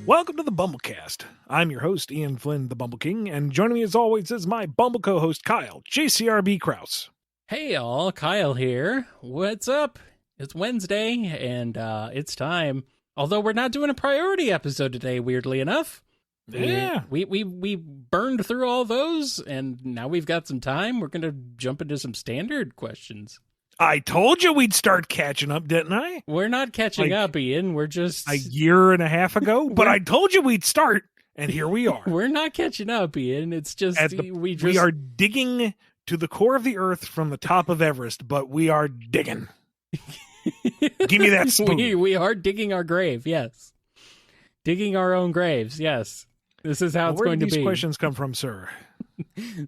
Welcome to the BumbleKast. I'm your host, Ian Flynn, the Bumble King, and joining me as always is my Bumble co-host, Kyle, JCRB Krause. Hey all, Kyle here. What's up? It's Wednesday, and it's time. Although we're not doing a priority episode today, weirdly enough. Yeah. We burned through all those, and now we've got some time. We're going to jump into some standard questions. I told you we'd start catching up, didn't I? We're not catching up, Ian. We're just... a year and a half ago, but I told you we'd start, and here we are. We're not catching up, Ian. It's just... We are digging to the core of the earth from the top of Everest, but we are digging. Give me that spoon. We are digging our grave, yes. Digging our own graves, yes. This is how it's going to be. Where do these questions come from, sir?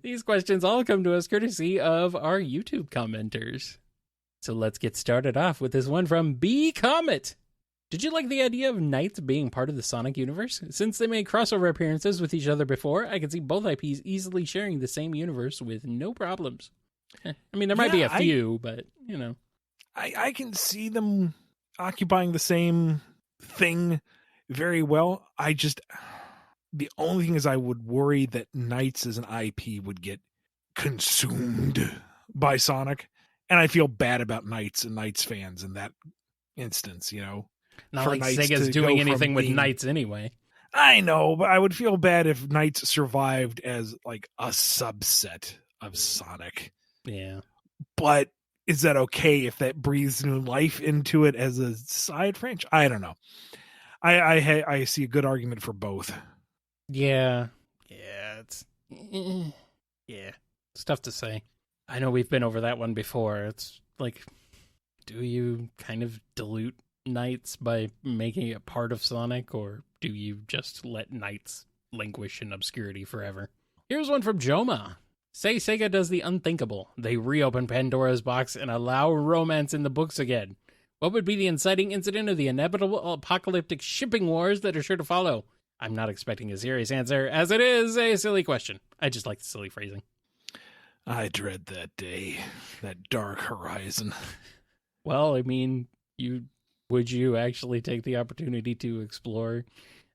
These questions all come to us courtesy of our YouTube commenters. So let's get started off with this one from B. Comet. Did you like the idea of Knights being part of the Sonic universe? Since they made crossover appearances with each other before, I can see both IPs easily sharing the same universe with no problems. I mean, there might be a few, but, you know. I can see them occupying the same thing very well. The only thing is I would worry that Knights as an IP would get consumed by Sonic. And I feel bad about Knights and Knights fans in that instance, you know. Not like Sega's doing anything with Knights anyway. I know, but I would feel bad if Knights survived as like a subset of Sonic. Yeah. But is that okay if that breathes new life into it as a side franchise? I don't know. I see a good argument for both. Yeah. It's tough to say. I know we've been over that one before. It's like, do you kind of dilute Knights by making it part of Sonic, or do you just let Knights languish in obscurity forever? Here's one from Joma. Say SEGA does the unthinkable. They reopen Pandora's box and allow romance in the books again. What would be the inciting incident of the inevitable apocalyptic shipping wars that are sure to follow? I'm not expecting a serious answer, as it is a silly question. I just like the silly phrasing. I dread that day, that dark horizon. Well, I mean, would you actually take the opportunity to explore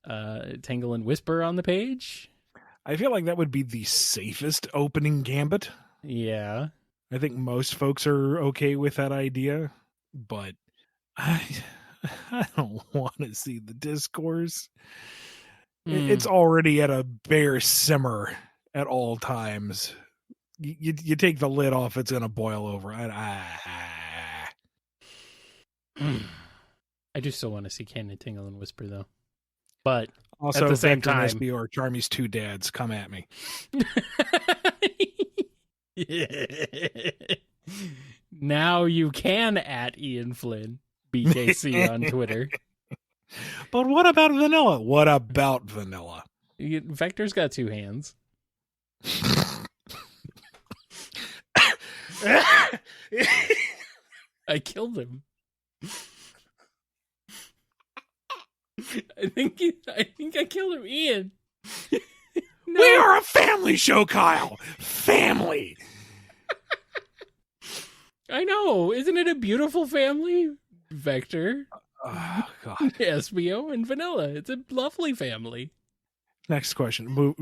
Tangle and Whisper on the page? I feel like that would be the safest opening gambit. Yeah. I think most folks are okay with that idea, but I don't want to see the discourse. It's already at a bare simmer at all times. You take the lid off, it's going to boil over. I do still want to see Canon, Tingle, and Whisper, though. But also, at the same Vector time... SB or Charmy's two dads, come at me. Now you can at Ian Flynn, BKC on Twitter. But what about Vanilla? What about Vanilla? Vector's got two hands. I killed him. I think I killed him, Ian. No. We are a family show, Kyle. Family. I know. Isn't it a beautiful family? Vector, oh, God. SBO, and Vanilla. It's a lovely family. Next question.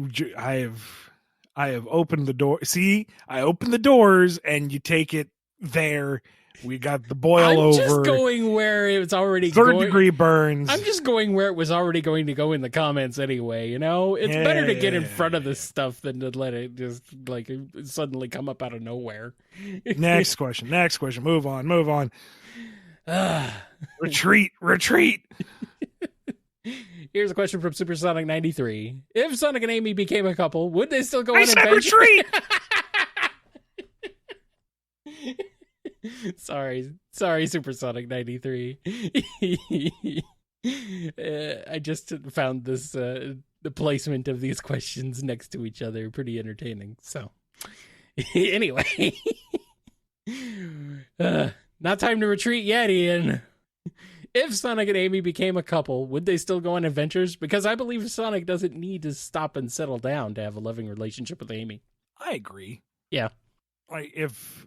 I have opened the door. See, I opened the doors and you take it there. We got the boil over. I'm just going where it's already third degree burns. I'm just going where it was already going to go in the comments anyway, you know? It's better to get in front of this stuff than to let it just like suddenly come up out of nowhere. Next question. Move on. Retreat. Here's a question from Supersonic 93. If Sonic and Amy became a couple, would they still go on said adventure? Retreat! Sorry, Supersonic 93. I just found this the placement of these questions next to each other pretty entertaining. So, anyway, not time to retreat yet, Ian. If Sonic and Amy became a couple, would they still go on adventures? Because I believe Sonic doesn't need to stop and settle down to have a loving relationship with Amy. I agree. Yeah. Like, if,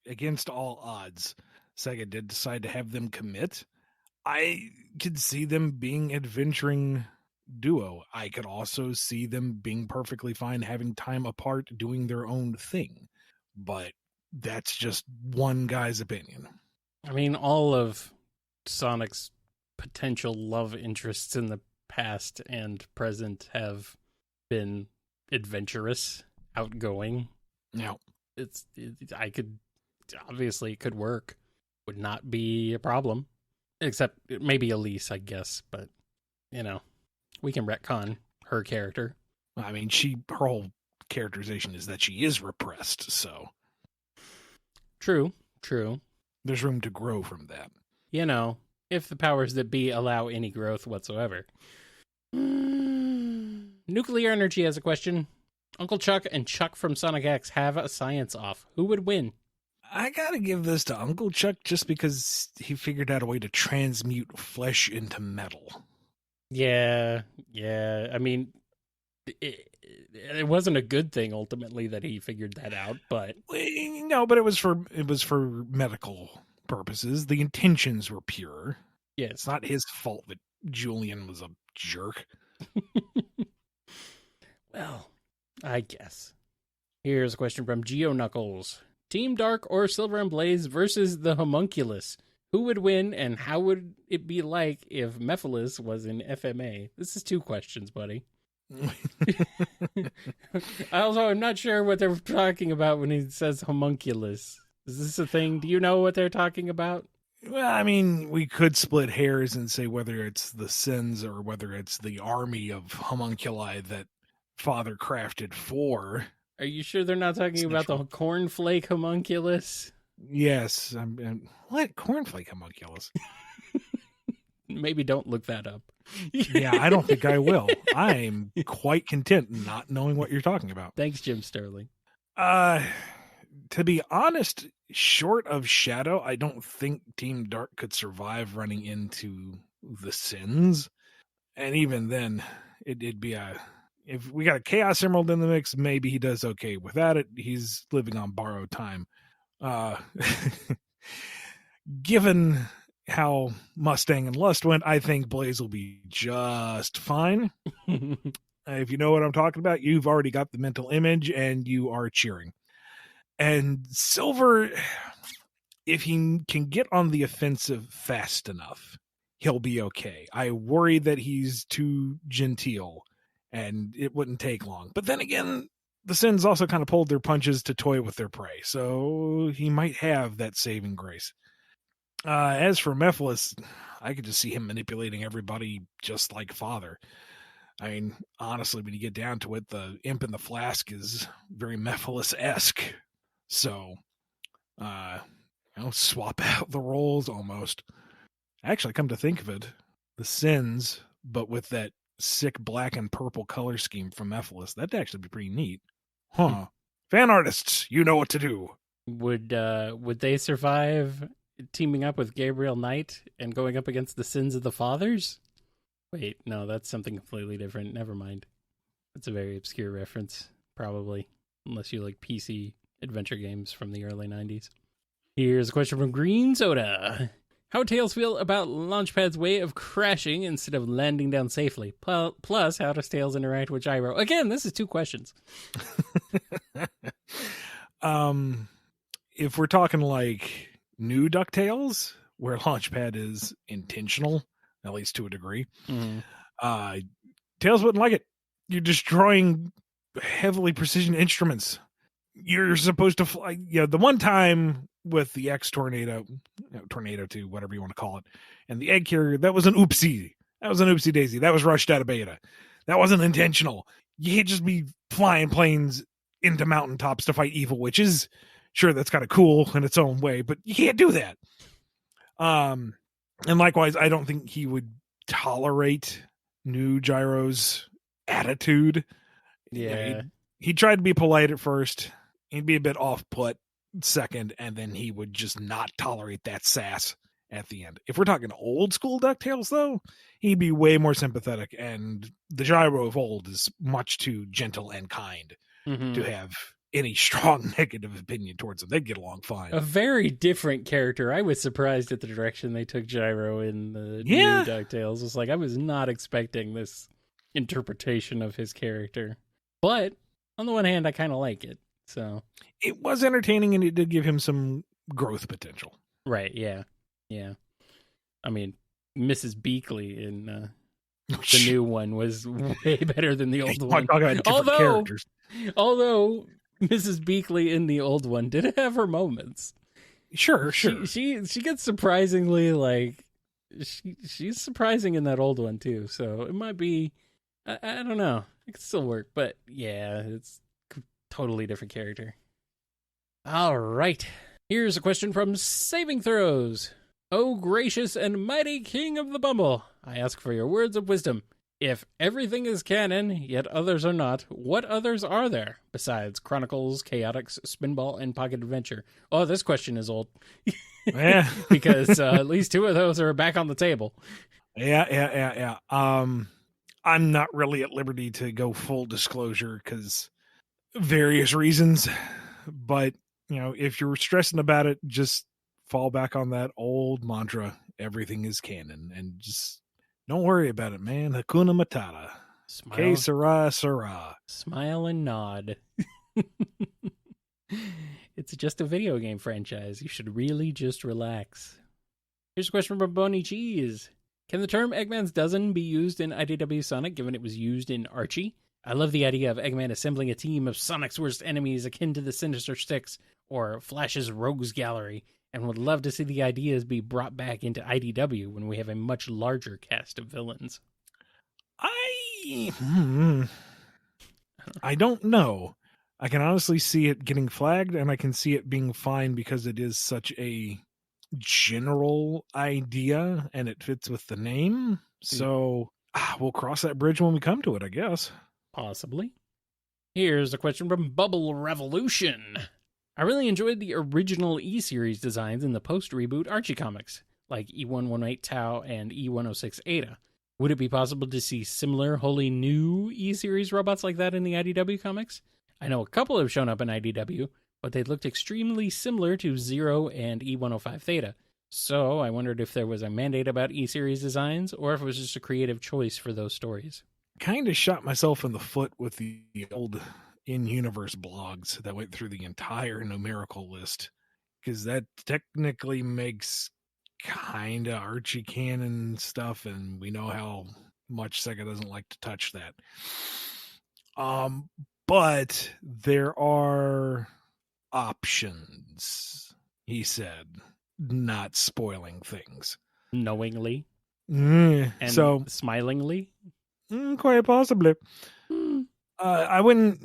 against all odds, Sega did decide to have them commit, I could see them being adventuring duo. I could also see them being perfectly fine having time apart doing their own thing. But that's just one guy's opinion. I mean, all of Sonic's potential love interests in the past and present have been adventurous, outgoing. Now, Obviously it could work. Would not be a problem. Except maybe Elise, I guess, but we can retcon her character. I mean, her whole characterization is that she is repressed, so. True. There's room to grow from that. If the powers that be allow any growth whatsoever. Nuclear Energy has a question. Uncle Chuck and Chuck from Sonic X have a science off. Who would win? I gotta give this to Uncle Chuck just because he figured out a way to transmute flesh into metal. Yeah. I mean, it wasn't a good thing ultimately that he figured that out, but no, but it was for medical purposes. The intentions were pure. Yeah, it's not his fault that Julian was a jerk. Well, I guess. Here's a question from Geo Knuckles. Team Dark or Silver and Blaze versus the Homunculus. Who would win, and how would it be like if Mephiles was in FMA? This is 2 questions, buddy. Also, I'm not sure what they're talking about when he says homunculus. Is this a thing? Do you know what they're talking about? Well, I mean, we could split hairs and say whether it's the sins or whether it's the army of homunculi that Father crafted for. Are you sure they're not talking about the cornflake homunculus? Yes. What? Cornflake homunculus? Maybe don't look that up. Yeah, I don't think I will. I'm quite content not knowing what you're talking about. Thanks, Jim Sterling. To be honest, short of Shadow, I don't think Team Dark could survive running into the sins. And even then, it'd be if we got a Chaos Emerald in the mix, maybe he does okay. Without it, he's living on borrowed time. Given how Mustang and Lust went, I think Blaze will be just fine. If you know what I'm talking about, you've already got the mental image and you are cheering. And Silver, if he can get on the offensive fast enough, he'll be okay. I worry that he's too genteel and it wouldn't take long. But then again, the Sins also kind of pulled their punches to toy with their prey, so he might have that saving grace. As for Mephiles, I could just see him manipulating everybody just like Father. I mean, honestly, when you get down to it, the Imp in the Flask is very Mephiles-esque. So, swap out the roles almost. Actually, come to think of it, the Sins, but with that sick black and purple color scheme from Mephiles, that'd actually be pretty neat. Huh. Fan artists, you know what to do. Would they survive teaming up with Gabriel Knight and going up against the Sins of the Fathers? Wait, no, that's something completely different. Never mind. That's a very obscure reference, probably, unless you like PC adventure games from the early 90s. Here's a question from Green Soda. How Tails feel about Launchpad's way of crashing instead of landing down safely? Plus, how does Tails interact with Gyro? Again, this is 2 questions. If we're talking like new DuckTales, where Launchpad is intentional, at least to a degree, Tails wouldn't like it. You're destroying heavily precision instruments. You're supposed to fly. The one time with the X Tornado, Tornado 2, whatever you want to call it, and the egg carrier, that was an oopsie. That was an oopsie daisy. That was rushed out of beta. That wasn't intentional. You can't just be flying planes into mountaintops to fight evil witches. Sure, that's kind of cool in its own way, but you can't do that. And likewise, I don't think he would tolerate new Gyro's attitude. Yeah. He tried to be polite at first. He'd be a bit off-put second, and then he would just not tolerate that sass at the end. If we're talking old school DuckTales, though, he'd be way more sympathetic, and the Gyro of old is much too gentle and kind to have any strong negative opinion towards him. They'd get along fine. A very different character. I was surprised at the direction they took Gyro in the new DuckTales. It's like, I was not expecting this interpretation of his character. But on the one hand, I kind of like it. So It was entertaining, and it did give him some growth potential. right, yeah. I mean, Mrs. Beakley in the new one was way better than the old one. Talk about different characters. Although Mrs. Beakley in the old one did have her moments. Sure. She gets surprisingly like she's surprising in that old one too. So it might be I don't know. It could still work, but yeah, it's a totally different character. All right. Here's a question from Saving Throws. Oh, gracious and mighty King of the Bumble, I ask for your words of wisdom. If everything is canon, yet others are not, what others are there besides Chronicles, Chaotix, Spinball, and Pocket Adventure? Oh, this question is old. Yeah. Because at least 2 of those are back on the table. Yeah. I'm not really at liberty to go full disclosure because various reasons. But, if you're stressing about it, just fall back on that old mantra, everything is canon, and just don't worry about it, man. Hakuna Matata. Que sera, sera. Smile and nod. It's just a video game franchise. You should really just relax. Here's a question from Bonnie Cheese. Can the term Eggman's Dozen be used in IDW Sonic, given it was used in Archie? I love the idea of Eggman assembling a team of Sonic's worst enemies akin to the Sinister Six or Flash's Rogues Gallery, and would love to see the ideas be brought back into IDW when we have a much larger cast of villains. I don't know. I can honestly see it getting flagged, and I can see it being fine because it is such a general idea, and it fits with the name. So we'll cross that bridge when we come to it, I guess. Possibly. Here's a question from Bubble Revolution. I really enjoyed the original E-Series designs in the post-reboot Archie comics, like E118 Tau and E106 Ada. Would it be possible to see similar, wholly new E-Series robots like that in the IDW comics? I know a couple have shown up in IDW, but they looked extremely similar to Zero and E105 Theta. So I wondered if there was a mandate about E-Series designs, or if it was just a creative choice for those stories. Kind of shot myself in the foot with the old in-universe blogs that went through the entire numerical list, because that technically makes kind of Archie canon stuff, and we know how much SEGA doesn't like to touch that. But there are options, he said, not spoiling things. Knowingly? And so smilingly? Quite possibly. I wouldn't.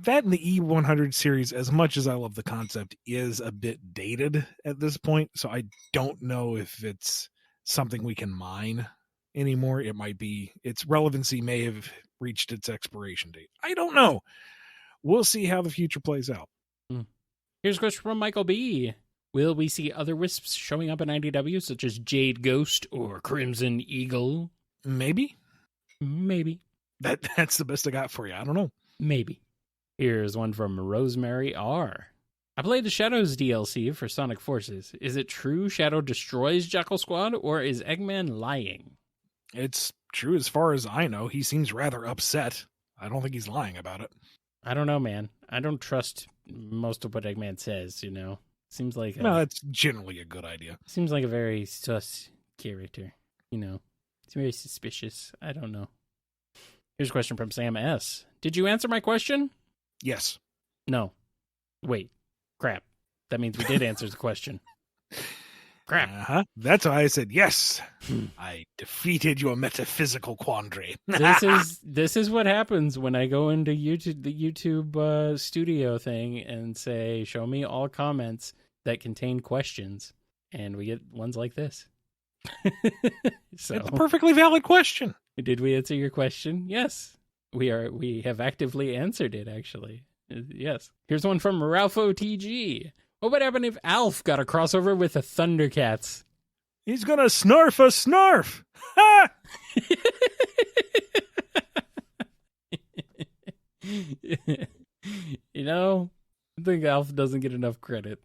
That in the E100 series, as much as I love the concept, is a bit dated at this point. So I don't know if it's something we can mine anymore. It might be, its relevancy may have reached its expiration date. I don't know. We'll see how the future plays out. Here's a question from Michael B. Will we see other Wisps showing up in IDW, such as Jade Ghost or Crimson Eagle? Maybe. That's the best I got for you. I don't know. Maybe. Here's one from Rosemary R. I played the Shadows DLC for Sonic Forces. Is it true Shadow destroys Jackal Squad, or is Eggman lying? It's true as far as I know. He seems rather upset. I don't think he's lying about it. I don't know, man. I don't trust most of what Eggman says, Seems like no, that's generally a good idea. Seems like a very sus character, It's very suspicious. I don't know. Here's a question from Sam S. Did you answer my question? Yes. No. Wait. Crap. That means we did answer the question. Crap. That's why I said yes. I defeated your metaphysical quandary. This is what happens when I go into YouTube, the YouTube studio thing, and say, show me all comments that contain questions, and we get ones like this. So, it's a perfectly valid question. Did we answer your question? Yes. We have actively answered it, actually. Yes. Here's one from Ralpho TG. What would happen if Alf got a crossover with the Thundercats? He's gonna snarf a snarf! Ha! I think Alf doesn't get enough credit.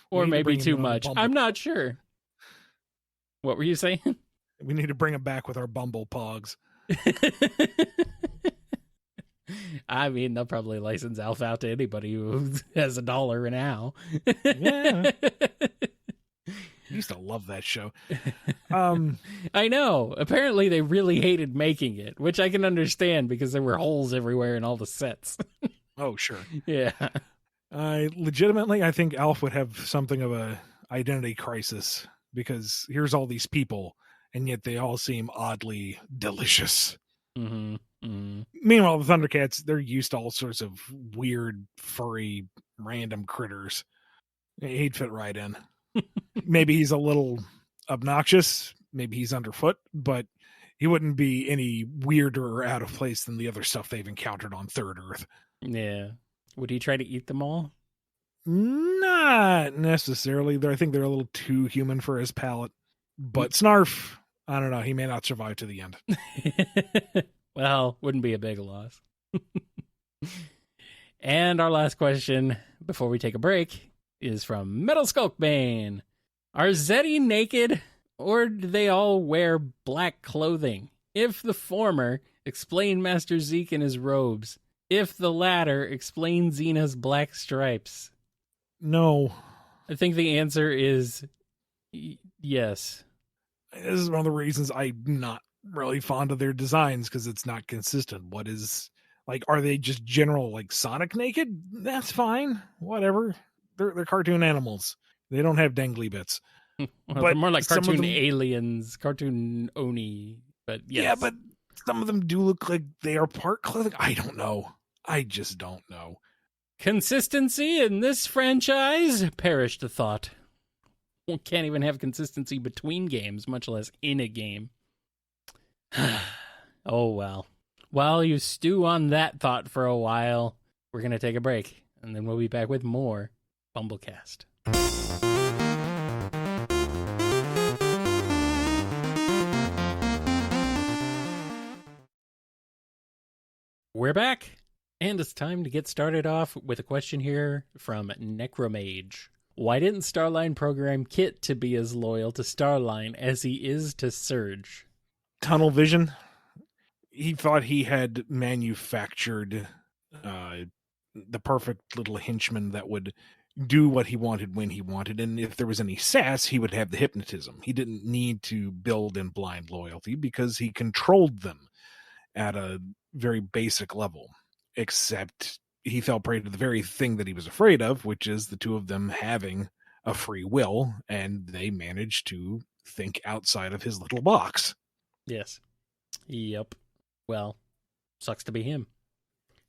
Or maybe too much. I'm not sure. What were you saying? We need to bring him back with our Bumble Pogs. I mean, they'll probably license Alf out to anybody who has $1 now. Yeah. I used to love that show. I know. Apparently, they really hated making it, which I can understand because there were holes everywhere in all the sets. Oh, sure. Yeah. Legitimately, I think Alf would have something of a identity crisis because here's all these people, and yet they all seem oddly delicious. Mm-hmm. Mm-hmm. Meanwhile, the Thundercats, they're used to all sorts of weird, furry, random critters. He'd fit right in. Maybe he's a little obnoxious. Maybe he's underfoot, but he wouldn't be any weirder or out of place than the other stuff they've encountered on Third Earth. Yeah. Would he try to eat them all? Not necessarily. I think they're a little too human for his palate. But Snarf, I don't know. He may not survive to the end. Well, wouldn't be a big loss. And our last question before we take a break is from Metal Skulkbane. Are Zeti naked, or do they all wear black clothing? If the former, explain Master Zeke in his robes. If the latter, explain Xena's black stripes. No. I think the answer is yes. This is one of the reasons I'm not really fond of their designs, because it's not consistent. What is, like, are they just general, like, Sonic naked? That's fine. Whatever. They're cartoon animals. They don't have dangly bits. Well, but they're more like cartoon them, aliens, cartoon Oni. But yes. Yeah, but some of them do look like they are part clothing. I don't know. I just don't know. Consistency in this franchise? Perish the thought. We can't even have consistency between games, much less in a game. Oh, well. While you stew on that thought for a while, we're going to take a break, and then we'll be back with more BumbleKast. We're back, and it's time to get started off with a question here from Necromage. Why didn't Starline program Kit to be as loyal to Starline as he is to Surge? Tunnel vision. He thought he had manufactured the perfect little henchman that would do what he wanted when he wanted, and if there was any sass, he would have the hypnotism. He didn't need to build in blind loyalty because he controlled them at a very basic level, except he fell prey to the very thing that he was afraid of, which is the two of them having a free will, and they managed to think outside of his little box. Yes. Yep. Well, sucks to be him.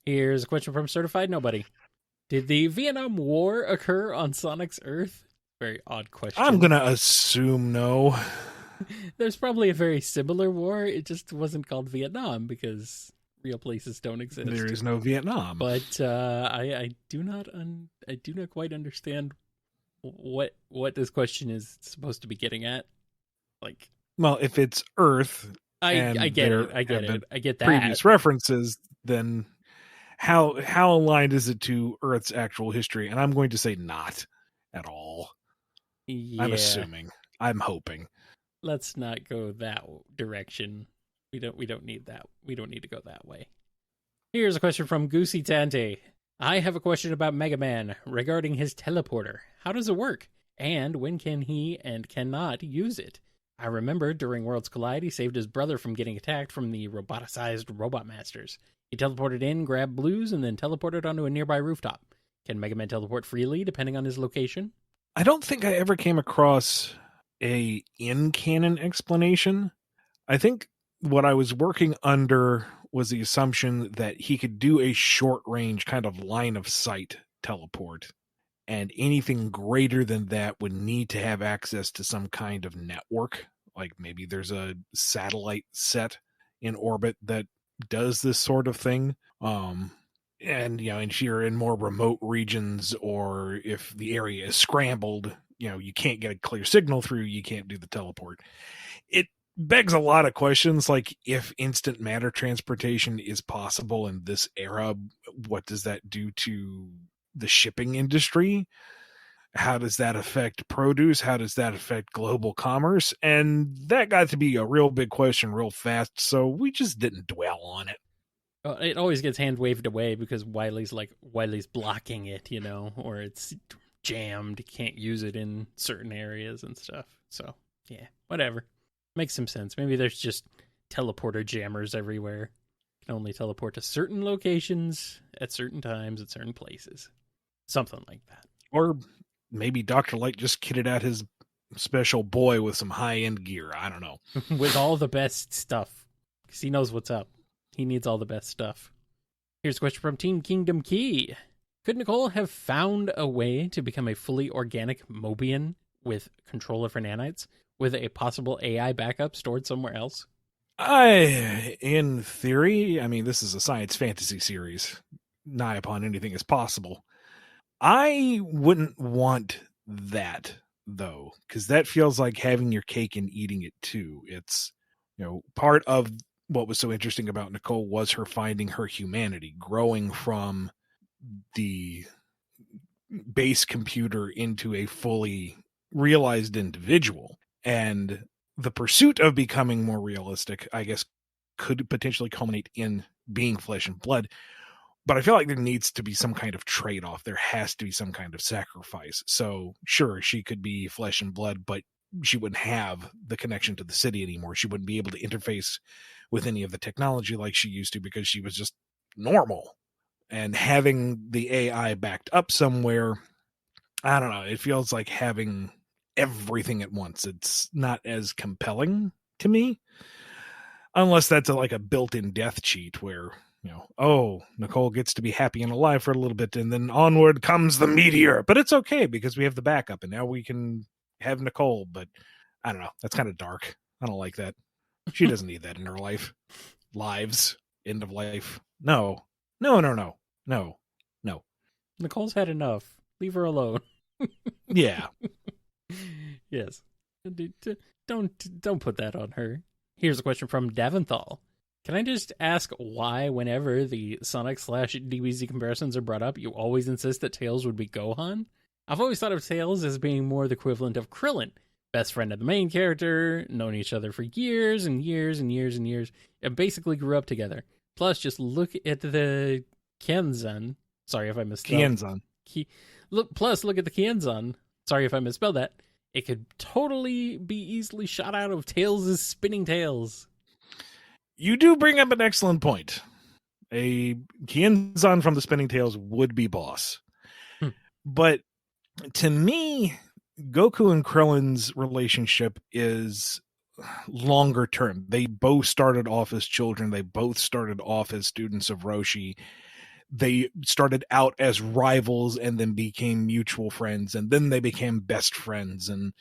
Here's a question from Certified Nobody. Did the Vietnam War occur on Sonic's Earth? Very odd question. I'm going to assume no. There's probably a very similar war. It just wasn't called Vietnam because real places don't exist. There is no Vietnam. But I do not quite understand what this question is supposed to be getting at. Like, well, if it's Earth, I get it. I get that. Previous references, then how aligned is it to Earth's actual history? And I'm going to say not at all. Yeah. I'm assuming. I'm hoping. Let's not go that direction. We don't need that. We don't need to go that way. Here's a question from Goosey Tante. I have a question about Mega Man regarding his teleporter. How does it work? And when can he and cannot use it? I remember during Worlds Collide, he saved his brother from getting attacked from the roboticized robot masters. He teleported in, grabbed blues, and then teleported onto a nearby rooftop. Can Mega Man teleport freely depending on his location? I don't think I ever came across a in-canon explanation. I think what I was working under was the assumption that he could do a short-range kind of line-of-sight teleport, and anything greater than that would need to have access to some kind of network. Like maybe there's a satellite set in orbit that does this sort of thing. And, you know, if you're in more remote regions, or if the area is scrambled, you know, you can't get a clear signal through, you can't do the teleport. It begs a lot of questions, like if instant matter transportation is possible in this era, what does that do to the shipping industry? how does that affect produce? How does that affect global commerce? And that got to be a real big question real fast, so we just didn't dwell on it. It always gets hand waved away because Wiley's blocking it, or it's jammed, can't use it in certain areas and stuff. So, yeah, whatever. Makes some sense. Maybe there's just teleporter jammers everywhere. You can only teleport to certain locations at certain times at certain places. Something like that. Or maybe Dr. Light just kitted out his special boy with some high-end gear. I don't know. With all the best stuff. Because he knows what's up. He needs all the best stuff. Here's a question from Team Kingdom Key. Could Nicole have found a way to become a fully organic Mobian with controller for nanites, with a possible AI backup stored somewhere else? In theory, I mean, this is a science fantasy series. Nigh upon anything is possible. I wouldn't want that, though, because that feels like having your cake and eating it, too. It's, part of what was so interesting about Nicole was her finding her humanity, growing from the base computer into a fully realized individual. And the pursuit of becoming more realistic, I guess, could potentially culminate in being flesh and blood. But I feel like there needs to be some kind of trade-off. There has to be some kind of sacrifice. So sure, she could be flesh and blood, but she wouldn't have the connection to the city anymore. She wouldn't be able to interface with any of the technology like she used to because she was just normal. And having the AI backed up somewhere, I don't know, it feels like having everything at once. It's not as compelling to me. Unless that's like a built-in death cheat where, Nicole gets to be happy and alive for a little bit and then onward comes the meteor. But it's okay because we have the backup and now we can have Nicole. But I don't know. That's kind of dark. I don't like that. She doesn't need that in her life. Lives. End of life. No. Nicole's had enough. Leave her alone. Yeah. Yes. Don't put that on her. Here's a question from Daventhal. Can I just ask why whenever the Sonic/DBZ comparisons are brought up, you always insist that Tails would be Gohan? I've always thought of Tails as being more the equivalent of Krillin. Best friend of the main character, known each other for years and years and years and years, and basically grew up together. Plus, just look at the Kienzan. Sorry if I misspelled. Kienzan. Look at the Kienzan. Sorry if I misspelled that. It could totally be easily shot out of Tails' spinning tails. You do bring up an excellent point. A Kienzan from the Spinning Tails would be boss. But to me, Goku and Krillin's relationship is longer term. They both started off as children. They both started off as students of Roshi. They started out as rivals and then became mutual friends. And then they became best friends. And,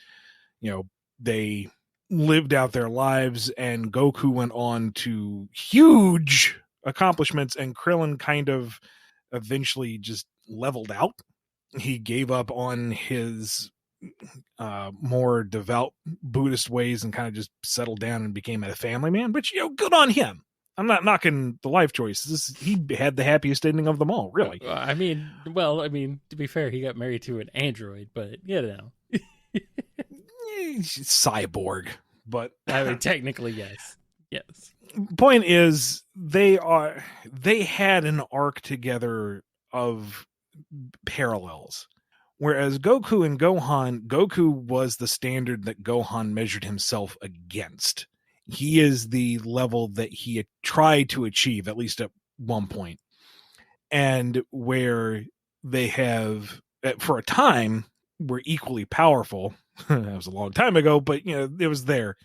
they lived out their lives, and Goku went on to huge accomplishments, and Krillin kind of eventually just leveled out. He gave up on his more devout Buddhist ways and kind of just settled down and became a family man, which, good on him. I'm not knocking the life choices. He had the happiest ending of them all, really. I mean, to be fair, he got married to an android, but, cyborg, but I mean, technically, yes. Point is, they had an arc together of parallels, whereas Goku and Goku was the standard that Gohan measured himself against. He is the level that he had tried to achieve, at least at one point, and where they have, for a time, were equally powerful. That was a long time ago, but it was there.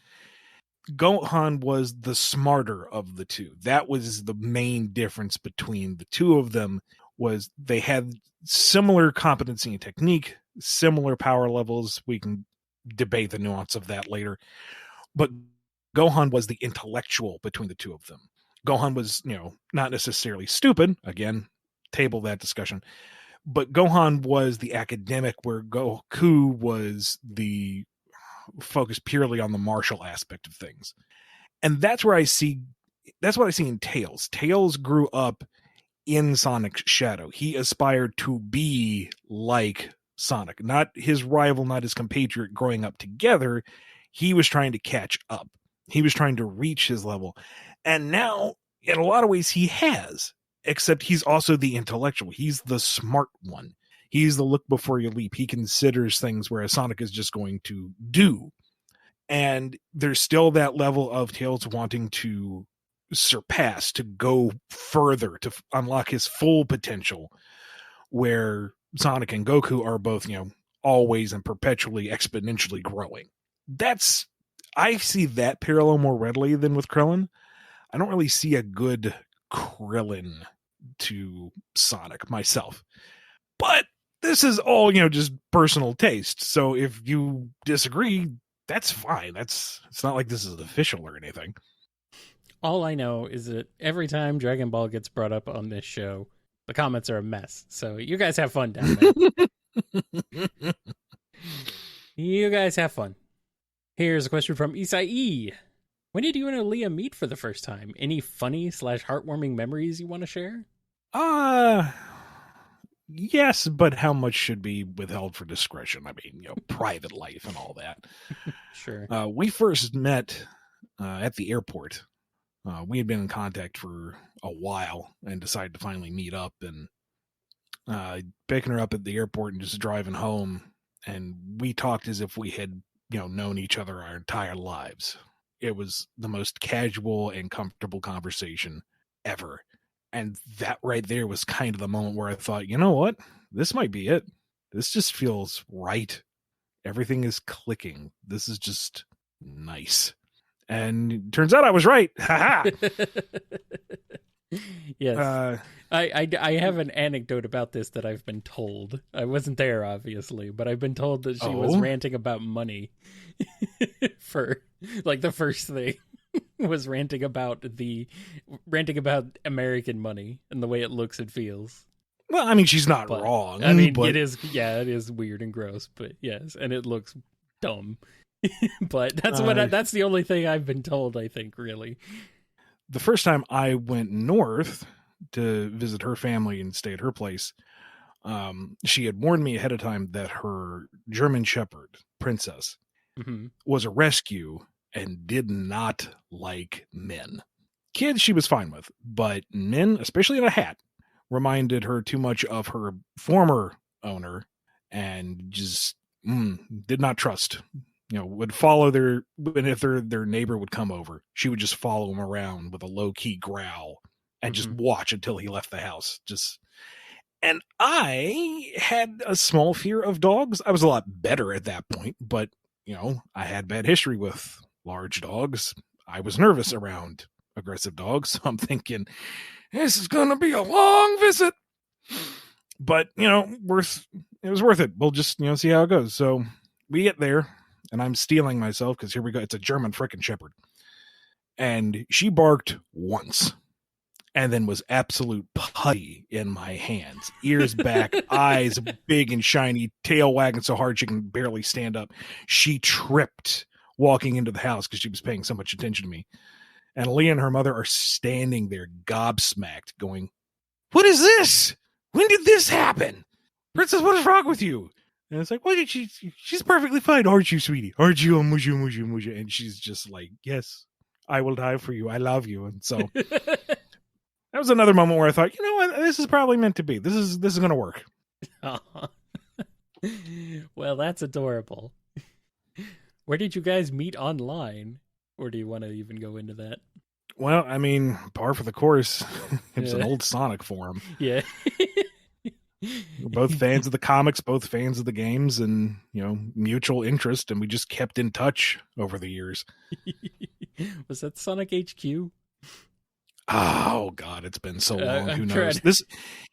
Gohan was the smarter of the two. That was the main difference between the two of them, was they had similar competency and technique, similar power levels. We can debate the nuance of that later. But Gohan was the intellectual between the two of them. Gohan was, not necessarily stupid. Again, table that discussion. But Gohan was the academic, where Goku was the focus purely on the martial aspect of things. And that's what I see in Tails. Tails grew up in Sonic's shadow. He aspired to be like Sonic, not his rival, not his compatriot growing up together. He was trying to catch up. He was trying to reach his level. And now, in a lot of ways, he has, except he's also the intellectual. He's the smart one. He's the look before you leap. He considers things, whereas Sonic is just going to do. And there's still that level of Tails wanting to surpass, to go further, to unlock his full potential, where Sonic and Goku are both, always and perpetually exponentially growing. I see that parallel more readily than with Krillin. I don't really see a good Krillin to Sonic myself. But this is all, just personal taste. So if you disagree, that's fine. It's not like this is official or anything. All I know is that every time Dragon Ball gets brought up on this show, the comments are a mess. So you guys have fun down there. You guys have fun. Here's a question from Isai. When did you and Aaliyah meet for the first time? Any funny / heartwarming memories you want to share? Yes, but how much should be withheld for discretion? I mean, private life and all that. Sure. We first met at the airport. We had been in contact for a while and decided to finally meet up, and picking her up at the airport and just driving home. And we talked as if we had, known each other our entire lives. It was the most casual and comfortable conversation ever. And that right there was kind of the moment where I thought, you know what? This might be it. This just feels right. Everything is clicking. This is just nice. And it turns out I was right. Ha ha. Yes. I have an anecdote about this that I've been told. I wasn't there, obviously, but I've been told that she was ranting about money for the first thing was ranting about American money and the way it looks and feels. Well, I mean, she's not wrong. I mean, but... it is weird and gross, but yes, and it looks dumb. But that's the only thing I've been told, I think, really. The first time I went north to visit her family and stay at her place, she had warned me ahead of time that her German Shepherd, Princess, was a rescue and did not like men. Kids she was fine with, but men, especially in a hat, reminded her too much of her former owner and just did not trust. Would follow and if their neighbor would come over, she would just follow him around with a low-key growl and just watch until he left the house. And I had a small fear of dogs. I was a lot better at that point, but, I had bad history with large dogs. I was nervous around aggressive dogs, so I'm thinking, this is going to be a long visit. But, it was worth it. We'll just, see how it goes. So we get there. And I'm stealing myself because here we go. It's a German frickin' shepherd. And she barked once and then was absolute putty in my hands. Ears back, eyes big and shiny, tail wagging so hard she can barely stand up. She tripped walking into the house because she was paying so much attention to me. And Leah and her mother are standing there gobsmacked going, "What is this? When did this happen? Princess, what is wrong with you?" And it's like, well, she's perfectly fine. Aren't you, sweetie? Aren't you? Mushu. And she's just like, yes, I will die for you. I love you. And so that was another moment where I thought, you know what? This is probably meant to be. This is going to work. Well, that's adorable. Where did you guys meet online? Or do you want to even go into that? Well, I mean, par for the course. It's an old Sonic forum. Yeah. We're both fans of the comics, both fans of the games, and mutual interest, and we just kept in touch over the years. Was that Sonic HQ? Oh God, it's been so long. Who knows?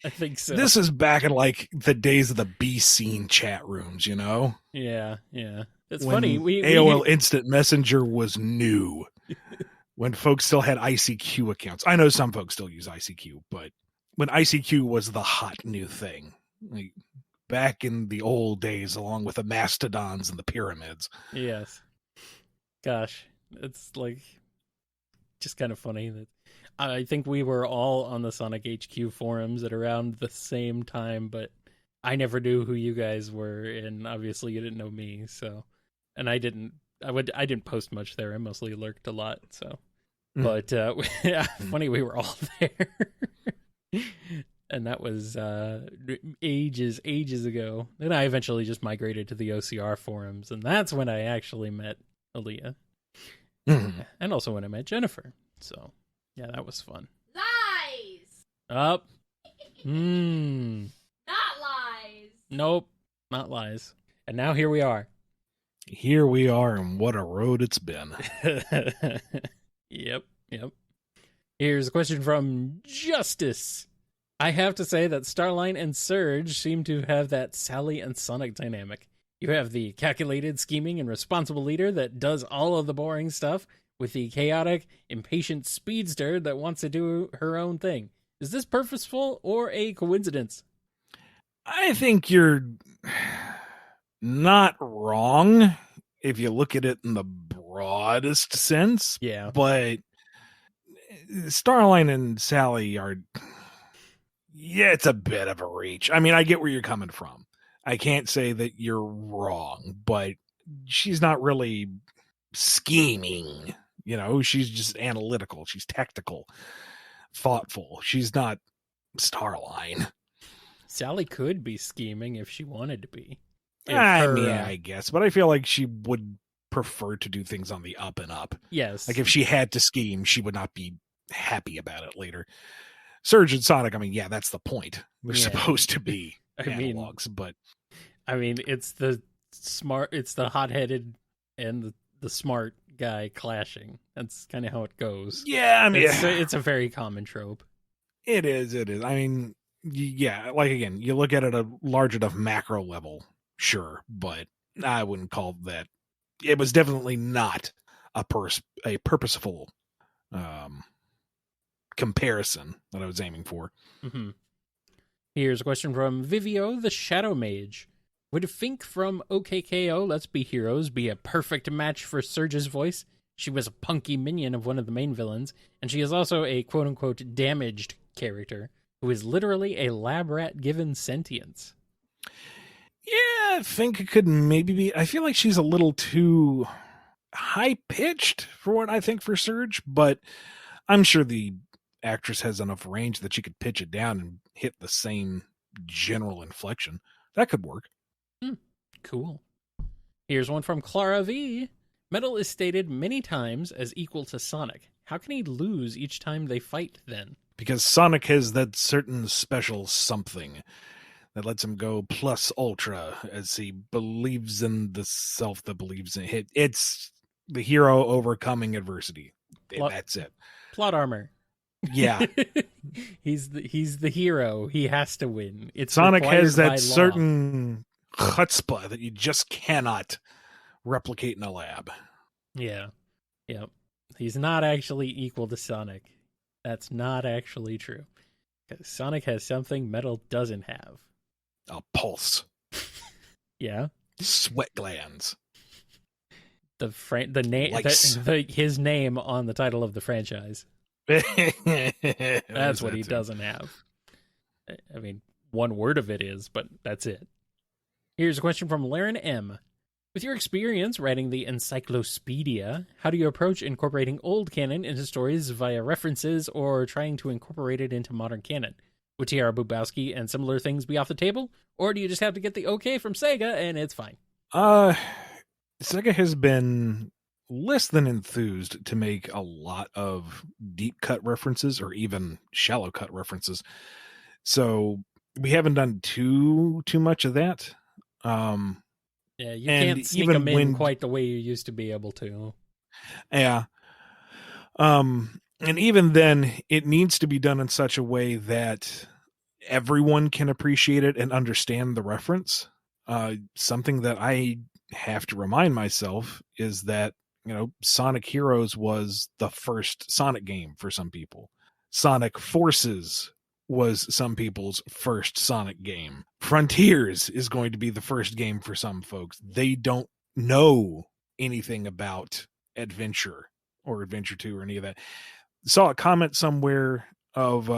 I think so. This is back in the days of the B scene chat rooms, Yeah. It's when funny. AOL Instant Messenger was new. When folks still had ICQ accounts. I know some folks still use ICQ, but when ICQ was the hot new thing, back in the old days, along with the mastodons and the pyramids. Yes. Gosh, it's just kind of funny that I think we were all on the Sonic HQ forums at around the same time, but I never knew who you guys were, and obviously you didn't know me. So, and I didn't post much there. I mostly lurked a lot. So, but funny we were all there. And that was ages ago. Then I eventually just migrated to the OCR forums, and that's when I actually met Aaliyah. And also when I met Jennifer. So, yeah, that was fun. Lies! Up. Not lies! Nope, not lies. And now here we are. Here we are, and what a road it's been. Yep. Here's a question from Justice. I have to say that Starline and Surge seem to have that Sally and Sonic dynamic. You have the calculated, scheming, and responsible leader that does all of the boring stuff, with the chaotic, impatient speedster that wants to do her own thing. Is this purposeful or a coincidence? I think you're not wrong if you look at it in the broadest sense. Yeah. But Starline and Sally are... Yeah, it's a bit of a reach. I mean, I get where you're coming from. I can't say that you're wrong, but she's not really scheming. You know, she's just analytical. She's tactical, thoughtful. She's not Starline. Sally could be scheming if she wanted to be. I guess, but I feel like she would prefer to do things on the up and up. Yes. Like if she had to scheme, she would not be happy about it later. Surge and Sonic, I mean, yeah, that's the point. They're supposed to be analogs, but I mean, it's the hot-headed and the smart guy clashing. That's kind of how it goes. Yeah, I mean, it's a very common trope. It is. I mean, yeah, like again, you look at it at a large enough macro level, sure, but I wouldn't call that. It was definitely not a purposeful comparison that I was aiming for. Mm-hmm. Here's a question from Vivio, the Shadow Mage. Would Fink from OKKO Let's Be Heroes be a perfect match for Surge's voice? She was a punky minion of one of the main villains, and she is also a quote-unquote damaged character who is literally a lab rat given sentience. Yeah, I think it could maybe be. I feel like she's a little too high-pitched for what I think for Surge, but I'm sure the actress has enough range that she could pitch it down and hit the same general inflection. That could work. Cool. Here's one from Clara V. Metal is stated many times as equal to Sonic. How can he lose each time they fight, then? Because Sonic has that certain special something that lets him go plus ultra as he believes in the self that believes in it. It's the hero overcoming adversity. That's it. Plot armor. Yeah. He's the hero. He has to win. It's Sonic has that law. certain chutzpah that you just cannot replicate in a lab. Yeah. Yep. He's not actually equal to Sonic. That's not actually true. Because Sonic has something Metal doesn't have. A pulse. Yeah. Sweat glands. His name on the title of the franchise. That's what he doesn't have. I mean, one word of it is, but that's it. Here's a question from Laren M. With your experience writing the Encyclopedia, how do you approach incorporating old canon into stories via references or trying to incorporate it into modern canon? Would T.R. Bubowski and similar things be off the table? Or do you just have to get the okay from SEGA and it's fine? SEGA has been less than enthused to make a lot of deep cut references or even shallow cut references. So we haven't done too much of that. Yeah, you can't sneak them in quite the way you used to be able to. Yeah. And even then, it needs to be done in such a way that everyone can appreciate it and understand the reference. Something that I have to remind myself is that, you know, Sonic Heroes was the first Sonic game for some people. Sonic Forces was some people's first Sonic game. Frontiers is going to be the first game for some folks. They don't know anything about Adventure or Adventure 2 or any of that. Saw a comment somewhere of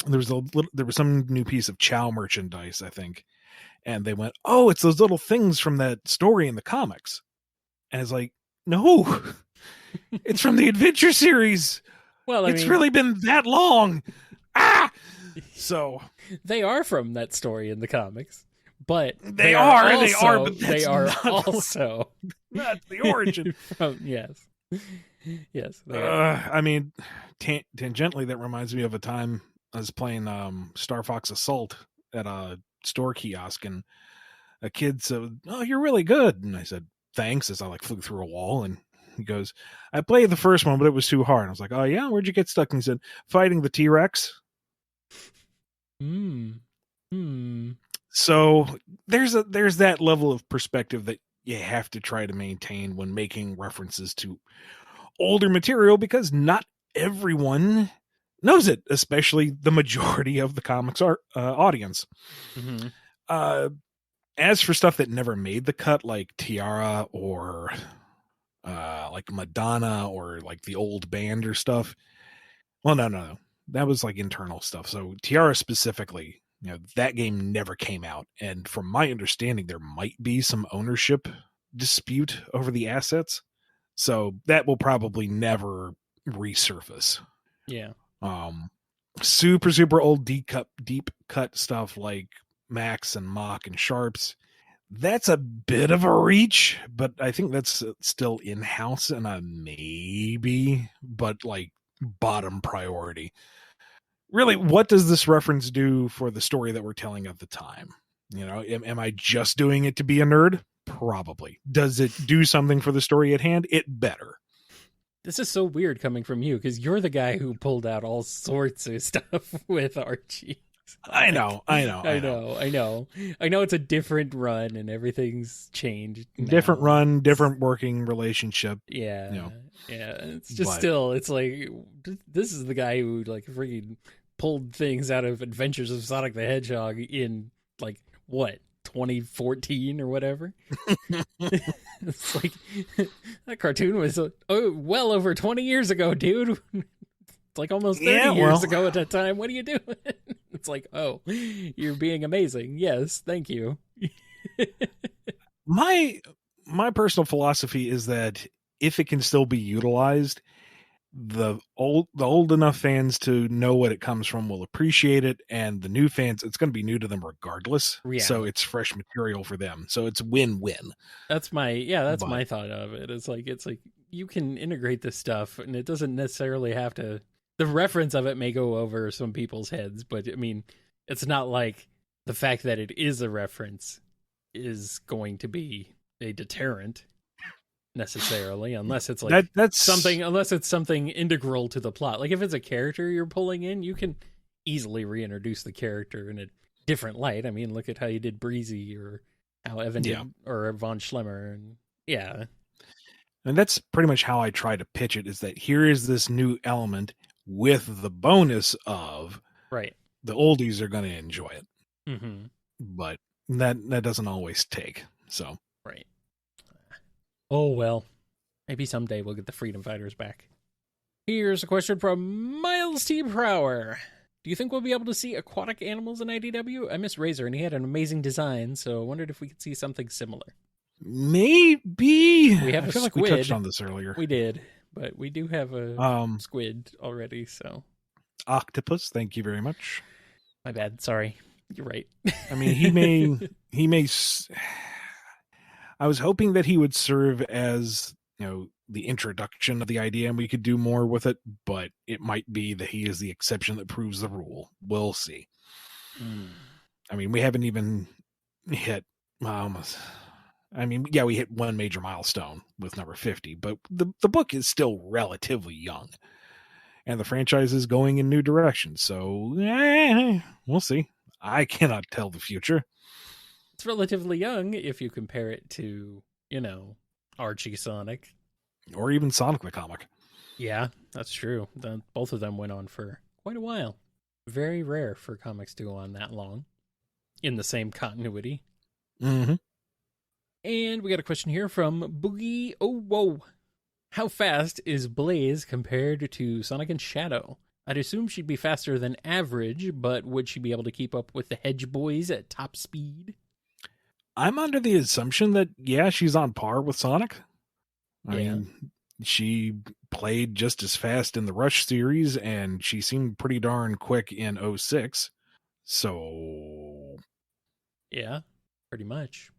there was some new piece of Chow merchandise, I think, and they went, "Oh, it's those little things from that story in the comics," and it's like, no, it's from the Adventure series. Well, it's really been that long. So they are from that story in the comics, but they are, but they are also not the origin. Yes. I mean, tangentially, that reminds me of a time I was playing Star Fox Assault at a store kiosk, and a kid said, "Oh, you're really good," and I said, "Thanks," as I flew through a wall, and he goes, "I played the first one, but it was too hard." I was like, "Oh yeah, where'd you get stuck?" And he said, "Fighting the T-Rex." So there's that level of perspective that you have to try to maintain when making references to older material, because not everyone knows it, especially the majority of the comics audience. As for stuff that never made the cut, like Tiara or like Madonna or like the old band or stuff, well, no, that was like internal stuff. So Tiara specifically, that game never came out, and from my understanding, there might be some ownership dispute over the assets, so that will probably never resurface. Yeah. Super old deep cut stuff like Max and Mock and Sharps, that's a bit of a reach, but I think that's still in-house and a maybe, but like bottom priority. Really, what does this reference do for the story that we're telling at the time? Am I just doing it to be a nerd? Probably. Does it do something for the story at hand? It better. This is so weird coming from you, because you're the guy who pulled out all sorts of stuff with Archie. I know. I know it's a different run and everything's changed now. Different run, different working relationship. Yeah. It's just still, it's like, this is the guy who freaking pulled things out of Adventures of Sonic the Hedgehog in 2014 or whatever. It's like, that cartoon was well over 20 years ago, dude. It's like almost 30 years ago at that time. What are you doing? It's like, oh, you're being amazing. Yes, thank you. My personal philosophy is that if it can still be utilized, the old enough fans to know what it comes from will appreciate it, and the new fans, it's going to be new to them regardless. Yeah. So it's fresh material for them. So it's win-win. That's my thought of it. It's like you can integrate this stuff, and it doesn't necessarily have to. The reference of it may go over some people's heads, but I mean, it's not like the fact that it is a reference is going to be a deterrent necessarily, unless it's unless it's something integral to the plot. Like if it's a character you're pulling in, you can easily reintroduce the character in a different light. I mean, look at how you did Breezy, or how Evan did, or Von Schlemmer, and yeah. And that's pretty much how I try to pitch it, is that here is this new element with the bonus of the oldies are going to enjoy it. Mm-hmm. But that doesn't always take. So right. Oh well, maybe someday we'll get the Freedom Fighters back. Here's a question from Miles T. Prower. Do you think we'll be able to see aquatic animals in IDW? I miss Razor, and he had an amazing design, so I wondered if we could see something similar. Maybe. We have a squid. We touched on this earlier. We did, but we do have a squid already, so. Octopus, thank you very much. My bad, sorry. You're right. I mean, he may I was hoping that he would serve as, the introduction of the idea, and we could do more with it, but it might be that he is the exception that proves the rule. We'll see. I mean, we haven't even hit we hit one major milestone with number 50, but the book is still relatively young, and the franchise is going in new directions, so we'll see. I cannot tell the future. It's relatively young if you compare it to, Archie Sonic. Or even Sonic the Comic. Yeah, that's true. Both of them went on for quite a while. Very rare for comics to go on that long in the same continuity. Mm-hmm. And we got a question here from Boogie. Oh, whoa. How fast is Blaze compared to Sonic and Shadow? I'd assume she'd be faster than average, but would she be able to keep up with the Hedge Boys at top speed? I'm under the assumption that, yeah, she's on par with Sonic. I Yeah. mean, she played just as fast in the Rush series, and she seemed pretty darn quick in 06. So, Yeah, pretty much.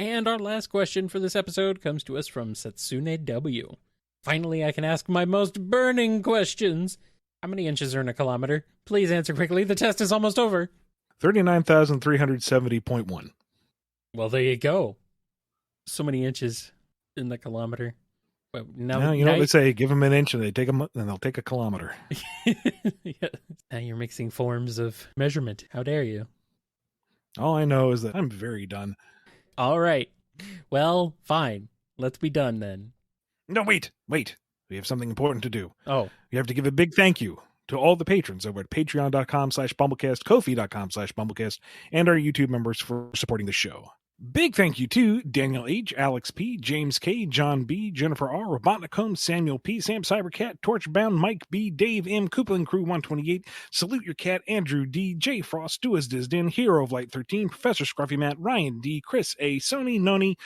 And our last question for this episode comes to us from Satsune W. Finally, I can ask my most burning questions. How many inches are in a kilometer? Please answer quickly. The test is almost over. 39,370.1. Well, there you go. So many inches in the kilometer. Well, Now, you know what they say, give them an inch and they'll take a kilometer. Yeah. Now you're mixing forms of measurement. How dare you? All I know is that I'm very done. All right. Well, fine. Let's be done then. No, wait. We have something important to do. Oh, We have to give a big thank you to all the patrons over at patreon.com/BumbleKast, Ko-fi.com/BumbleKast, and our YouTube members for supporting the show. Big thank you to Daniel H., Alex P., James K., John B., Jennifer R., Robotnik Holmes, Samuel P., Sam Cybercat, Torchbound, Mike B., Dave M., Coupling Crew 128, Salute Your Cat, Andrew D., J. Frost, Duas Disdin, Hero of Light 13, Professor Scruffy Matt, Ryan D., Chris A., Sony Noni,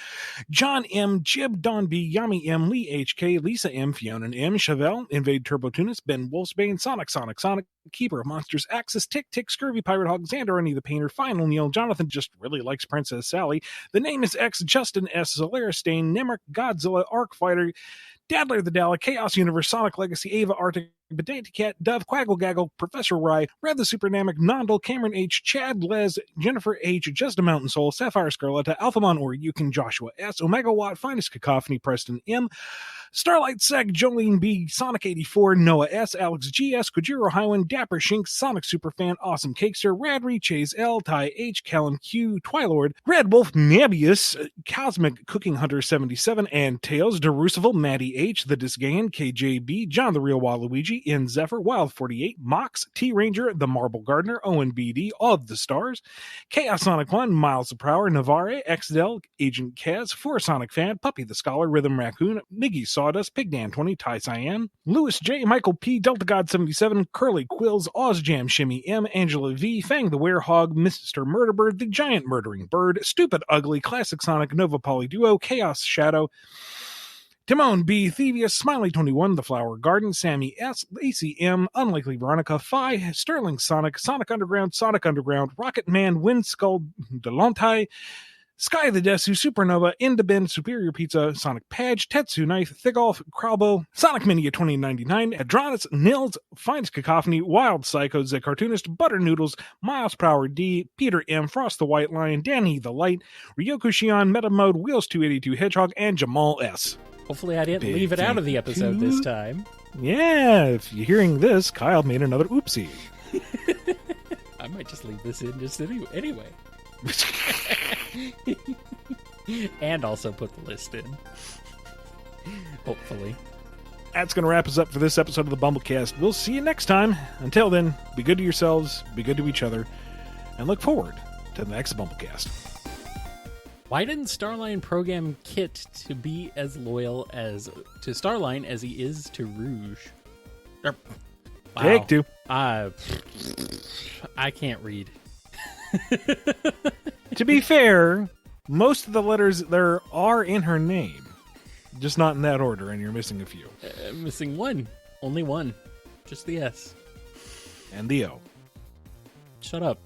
John M., Jib, Don B., Yami M., Lee H.K., Lisa M., Fiona M., Chevelle, Invade Turbo Tunis, Ben Wolfsbane, Sonic, Keeper of Monsters, Axis, Tick, Scurvy, Pirate Hog, Xander, Ernie the Painter, Final Neil, Jonathan just really likes Princess Sally, The Name is X, Justin S., Zolaris Stain, Nemric, Godzilla, Arc Fighter, Dadler the Dalek, Chaos Universe, Sonic Legacy, Ava Arctic, Badante Cat, Dove, Quaggle Gaggle, Professor Rye, Red the Supernamic, Nondal, Cameron H., Chad Les, Jennifer H., Just a Mountain Soul, Sapphire Scarletta, Alphamon or Yukon, Joshua S., Omega Watt, Finest Cacophony, Preston M., Starlight Seg, Jolene B., Sonic 84, Noah S., Alex G.S., Kojiro Highwind, Dapper Shink, Sonic Superfan, Awesome Cakester, Radry, Chase L., Ty H., Callan Q., Twilord, Red Wolf, Nabius, Cosmic Cooking Hunter 77, and Tails, Derucival, Maddie H., The Disgayan, KJB, John the Real Waluigi, In Zephyr, Wild 48, Mox, T Ranger, The Marble Gardener, Owen BD, All of the Stars, Chaos Sonic 1, Miles of Prower, Navarre, XDel, Agent Kaz, For Sonic Fan, Puppy the Scholar, Rhythm Raccoon, Miggy Sawdust, Pigdan 20, Ty Cyan, Lewis J, Michael P, Delta God 77, Curly Quills, Ozjam Shimmy M, Angela V, Fang the Werehog, Mr. Murderbird, The Giant Murdering Bird, Stupid Ugly, Classic Sonic, Nova Poly Duo, Chaos Shadow, Timon B, Thievius, Smiley 21, The Flower Garden, Sammy S, Lacey M, Unlikely Veronica, Phi, Sterling Sonic, Sonic Underground, Rocket Man, Windskull, Delontai, Sky the Desu, Supernova, Indabin, Superior Pizza, Sonic Padge, Tetsu Knife, Thigolf, Crowbo, Sonic Mania 2099, Adronis, Nils, Finds Cacophony, Wild Psycho, The Cartoonist, Butter Noodles, Miles Prower D, Peter M, Frost the White Lion, Danny the Light, Ryoku Shion, Meta Mode, Wheels 282 Hedgehog, and Jamal S. hopefully I didn't Big leave it out of the thank episode you. this time. Yeah, if you're hearing this, Kyle made another oopsie. I might just leave this in just anyway. And also put the list in. Hopefully. That's going to wrap us up for this episode of the BumbleKast. We'll see you next time. Until then, be good to yourselves, be good to each other, and look forward to the next BumbleKast. Why didn't Starline program Kit to be as loyal to Starline as he is to Rouge? Wow. Take two. I can't read. To be fair, most of the letters there are in her name, just not in that order, and you're missing a few. Missing one. Only one. Just the S. And the O. Shut up.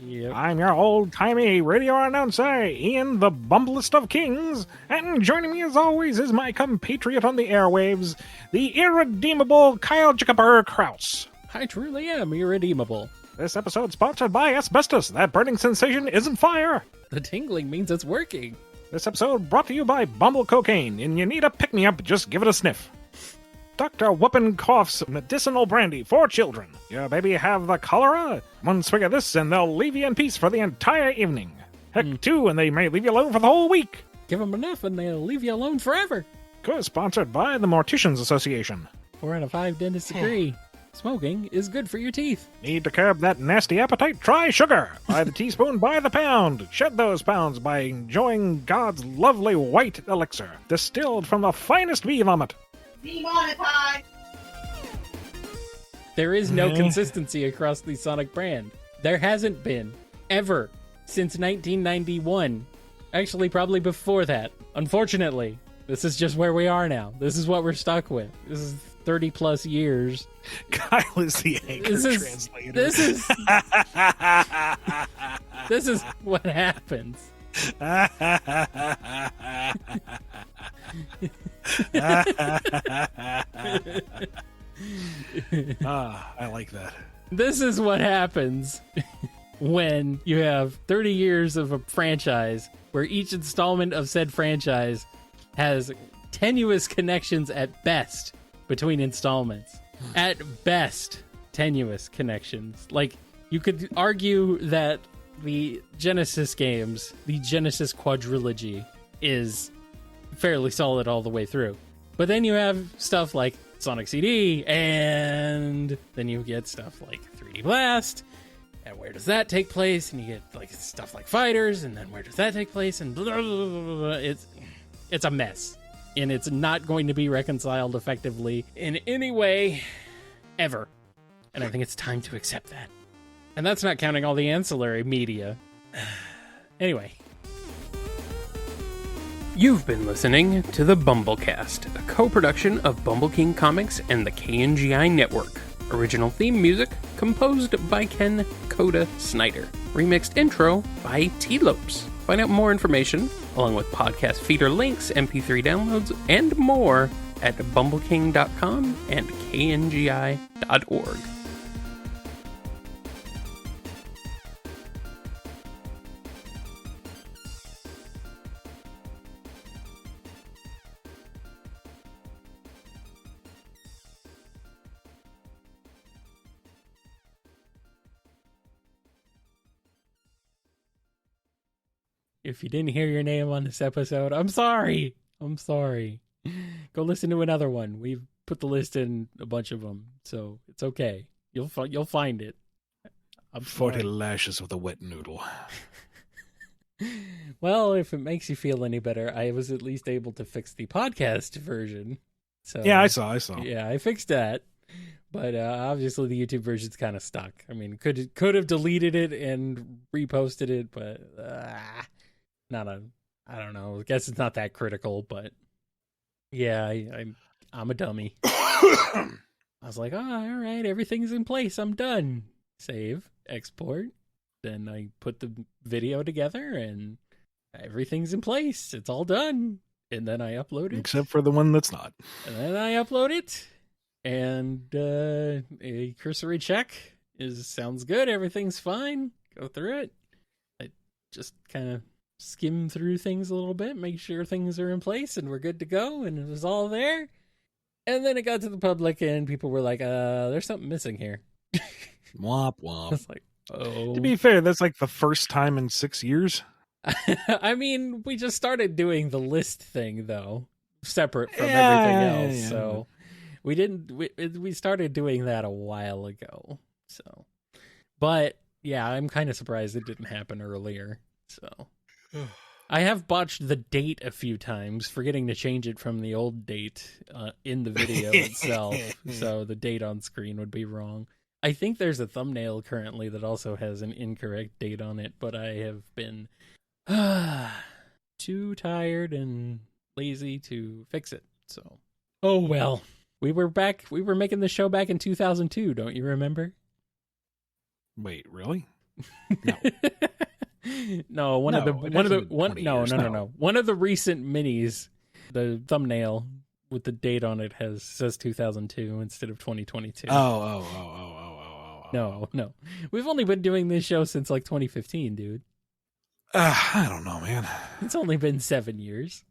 Yep. I'm your old-timey radio announcer, Ian the Bumblest of Kings, and joining me as always is my compatriot on the airwaves, the irredeemable Kyle Jickaber Kraus. I truly am irredeemable. This episode sponsored by Asbestos. That burning sensation isn't fire. The tingling means it's working. This episode brought to you by Bumble Cocaine, and you need a pick-me-up, just give it a sniff. Dr. Whoopin' Cough's medicinal brandy for children. Your baby have the cholera? One swig of this and they'll leave you in peace for the entire evening. Heck, two, and they may leave you alone for the whole week. Give them enough and they'll leave you alone forever. Co-sponsored by the Morticians Association. 4 out of 5 dentists agree. Smoking is good for your teeth. Need to curb that nasty appetite? Try sugar. By the teaspoon, by the pound. Shed those pounds by enjoying God's lovely white elixir, distilled from the finest bee vomit. Demonetized. There is no consistency across the Sonic brand. There hasn't been, ever, since 1991. Actually, probably before that. Unfortunately, this is just where we are now. This is what we're stuck with. This is 30 plus years. Kyle is the anchor translator. This is what happens. I like that. This is what happens when you have 30 years of a franchise where each installment of said franchise has tenuous connections at best between installments. At best, tenuous connections. Like, you could argue that the Genesis games, the Genesis quadrilogy, is fairly solid all the way through. But then you have stuff like Sonic CD, and then you get stuff like 3D Blast, and where does that take place? And you get like stuff like Fighters, and then where does that take place? And blah, blah, blah, blah, blah. It's a mess, and it's not going to be reconciled effectively in any way ever. And I think it's time to accept that. And that's not counting all the ancillary media. Anyway. You've been listening to the BumbleKast, a co-production of Bumble King Comics and the KNGI Network. Original theme music composed by Ken Coda Snyder. Remixed intro by T-Lopes. Find out more information, along with podcast feeder links, MP3 downloads, and more at bumbleking.com and kngi.org. If you didn't hear your name on this episode, I'm sorry. I'm sorry. Go listen to another one. We've put the list in a bunch of them, so it's okay. You'll find it. I'm 40 sorry. lashes with a wet noodle. Well, if it makes you feel any better, I was at least able to fix the podcast version. So Yeah, I saw. Yeah, I fixed that. But obviously the YouTube version's kind of stuck. I mean, could have deleted it and reposted it, but I don't know. I guess it's not that critical, but yeah, I'm a dummy. I was like, oh, all right, everything's in place. I'm done. Save, export. Then I put the video together and everything's in place. It's all done. And then I upload it. Except for the one that's not. And then I upload it. And a cursory check sounds good. Everything's fine. Go through it. I just kind of skim through things a little bit, make sure things are in place and we're good to go. And it was all there. And then it got to the public and people were like, there's something missing here. Womp I womp. was like, oh. To be fair, that's like the first time in 6 years. I mean, we just started doing the list thing, though, separate from everything else. Yeah. So we started doing that a while ago. So, but yeah, I'm kind of surprised it didn't happen earlier. So I have botched the date a few times, forgetting to change it from the old date in the video itself. So the date on screen would be wrong. I think there's a thumbnail currently that also has an incorrect date on it, but I have been too tired and lazy to fix it. So, oh well. We were making the show back in 2002, don't you remember? Wait, really? No, one of the recent minis, the thumbnail with the date on it says 2002 instead of 2022. Oh. No. We've only been doing this show since like 2015, dude. I don't know, man. It's only been 7 years.